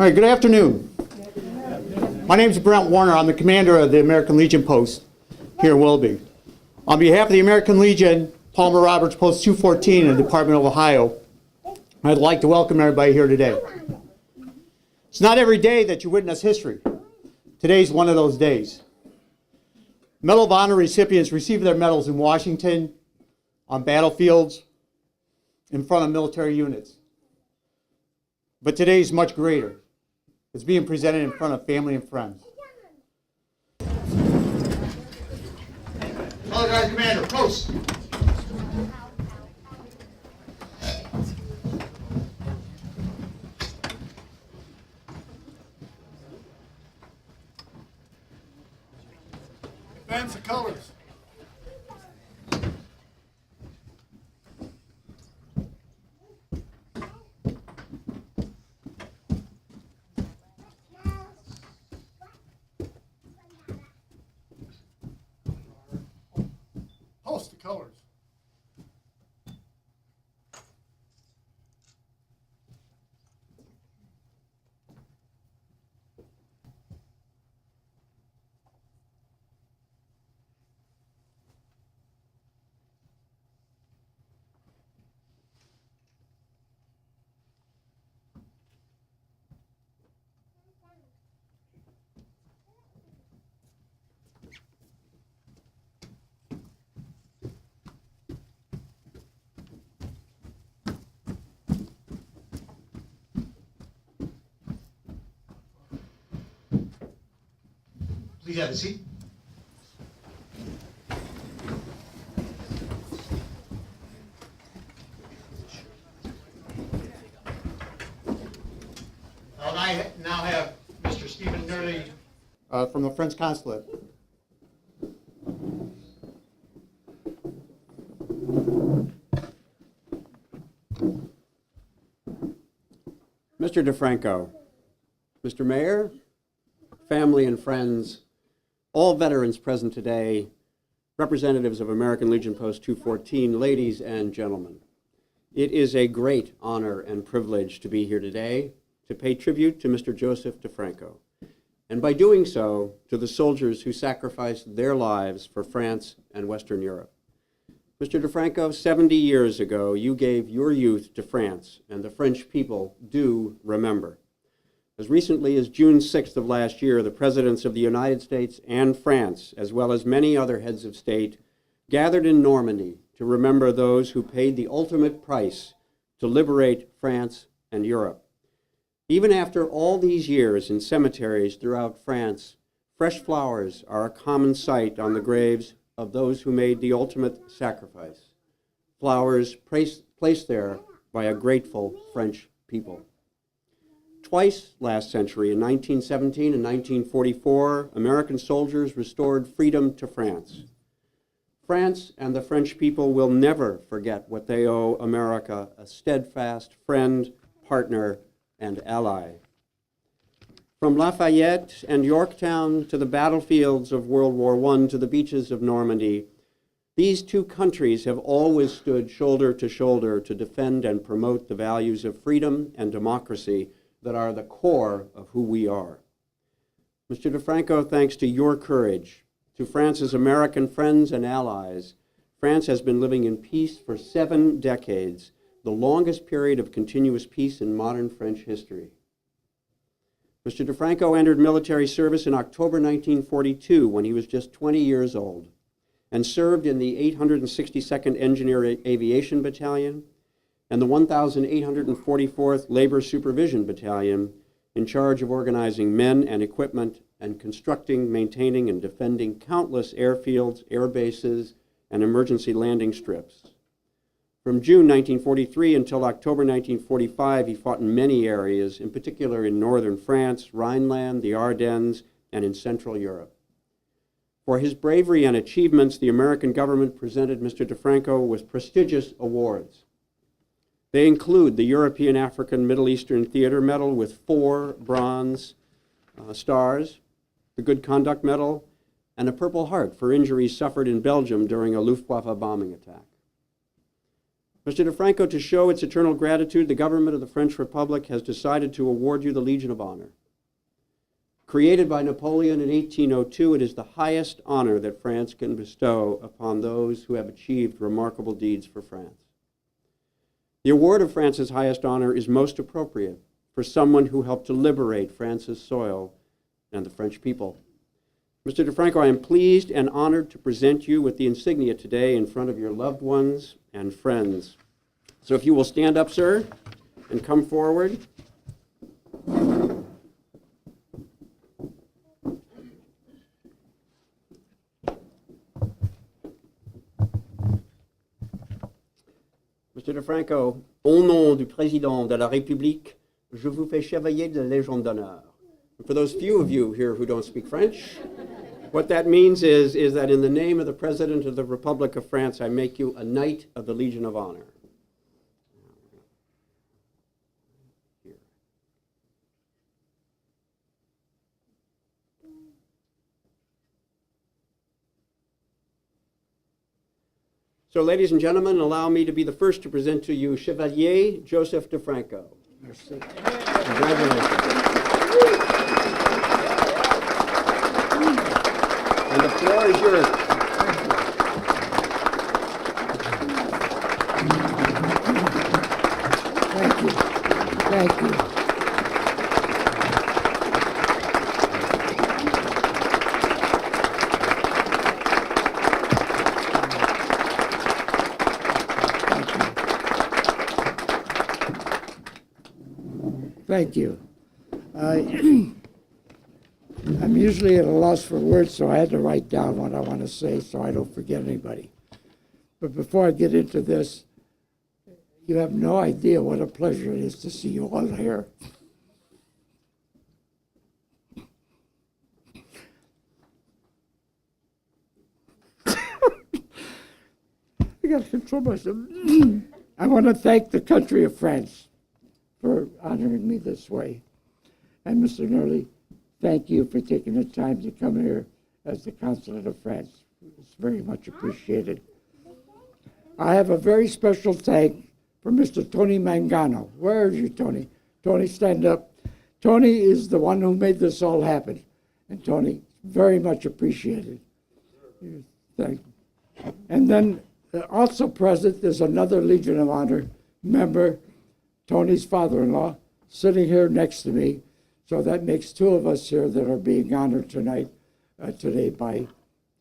All right, good afternoon. My name is Brent Warner. I'm the commander of the American Legion Post here in Willoughby. On behalf of the American Legion, Palmer Roberts Post 214 in the Department of Ohio, I'd like to welcome everybody here today. It's not every day that you witness history. Today's one of those days. Medal of Honor recipients receive their medals in Washington, on battlefields, in front of military units. But today's much greater. It's being presented in front of family and friends. Color Guard Commander, post. Advance the colors. Post the colors. Please have a seat. I now have Mr. Stephen Nerley from the French Consulate. Mr. DiFranco, Mr. Mayor, family and friends, all veterans present today, representatives of American Legion Post 214, ladies and gentlemen. It is a great honor and privilege to be here today to pay tribute to Mr. Joseph DiFranco, and by doing so, to the soldiers who sacrificed their lives for France and Western Europe. Mr. DiFranco, 70 years ago, you gave your youth to France, and the French people do remember. As recently as June 6th of last year, the presidents of the United States and France, as well as many other heads of state, gathered in Normandy to remember those who paid the ultimate price to liberate France and Europe. Even after all these years in cemeteries throughout France, fresh flowers are a common sight on the graves of those who made the ultimate sacrifice. Flowers placed there by a grateful French people. Twice last century, in 1917 and 1944, American soldiers restored freedom to France. France and the French people will never forget what they owe America, a steadfast friend, partner, and ally. From Lafayette and Yorktown to the battlefields of World War I to the beaches of Normandy, these two countries have always stood shoulder to shoulder to defend and promote the values of freedom and democracy that are the core of who we are. Mr. DiFranco, thanks to your courage, to France's American friends and allies, France has been living in peace for 7 decades, the longest period of continuous peace in modern French history. Mr. DiFranco entered military service in October 1942 when he was just 20 years old and served in the 862nd Engineer Aviation Battalion and the 1,844th Labor Supervision Battalion, in charge of organizing men and equipment and constructing, maintaining, and defending countless airfields, air bases, and emergency landing strips. From June 1943 until October 1945, he fought in many areas, in particular in northern France, Rhineland, the Ardennes, and in Central Europe. For his bravery and achievements, the American government presented Mr. DiFranco with prestigious awards. They include the European, African, Middle Eastern Theater Medal with 4 bronze stars, the Good Conduct Medal, and a Purple Heart for injuries suffered in Belgium during a Luftwaffe bombing attack. Mr. DiFranco, to show its eternal gratitude, the government of the French Republic has decided to award you the Legion of Honor. Created by Napoleon in 1802, it is the highest honor that France can bestow upon those who have achieved remarkable deeds for France. The award of France's highest honor is most appropriate for someone who helped to liberate France's soil and the French people. Mr. DiFranco, I am pleased and honored to present you with the insignia today in front of your loved ones and friends. So if you will stand up, sir, and come forward. Mr. DiFranco, au nom du Président de la République, je vous fais chevalier de la Légion d'honneur. For those few of you here who don't speak French, what that means is that in the name of the President of the Republic of France, I make you a Knight of the Legion of Honor. Here. So, ladies and gentlemen, allow me to be the first to present to you Chevalier Joseph DiFranco. Merci. Congratulations. And the floor is yours. Thank you. Thank you. Thank you. I'm usually at a loss for words, so I had to write down what I want to say so I don't forget anybody. But before I get into this, you have no idea what a pleasure it is to see you all here. I got to control myself. I want to thank the country of France for honoring me this way. And Mr. Nerley, thank you for taking the time to come here as the Consulate of France. It's very much appreciated. I have a very special thank for Mr. Tony Mangano. Where are you, Tony? Tony, stand up. Tony is the one who made this all happen. And Tony, very much appreciated. Thank you. And then also present is another Legion of Honor member, Tony's father-in-law, sitting here next to me. So that makes two of us here that are being honored today by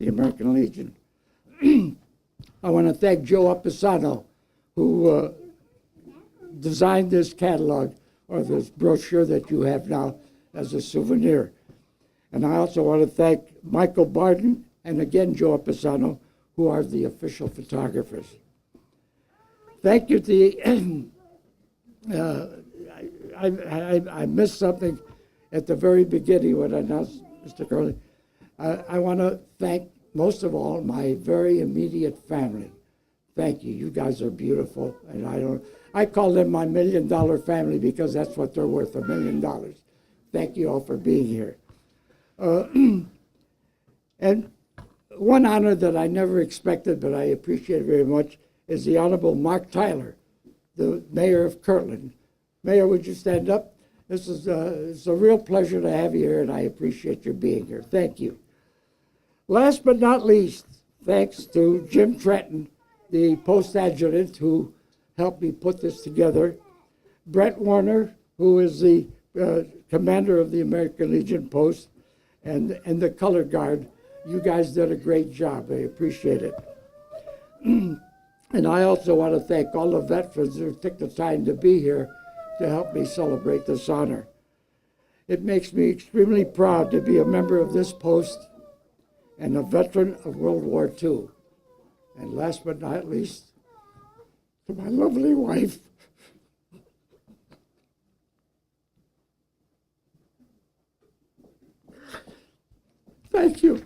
the American Legion. I want to thank Joe Appisano, who designed this catalog, or this brochure that you have now as a souvenir. And I also want to thank Michael Barton and again Joe Appisano, who are the official photographers. Thank you to I missed something at the very beginning when I announced Mr. Curley. I want to thank, most of all, my very immediate family. Thank you. You guys are beautiful. And I call them my $1 million family because that's what they're worth, $1 million. Thank you all for being here. And one honor that I never expected, but I appreciate very much, is the Honorable Mark Tyler, the Mayor of Kirtland. Mayor, would you stand up? It's a real pleasure to have you here, and I appreciate your being here. Thank you. Last but not least, thanks to Jim Trenton, the post adjutant who helped me put this together, Brent Warner, who is the commander of the American Legion Post, and the color guard. You guys did a great job. I appreciate it. And I also want to thank all the veterans who took the time to be here to help me celebrate this honor. It makes me extremely proud to be a member of this post and a veteran of World War II. And last but not least, to my lovely wife, thank you.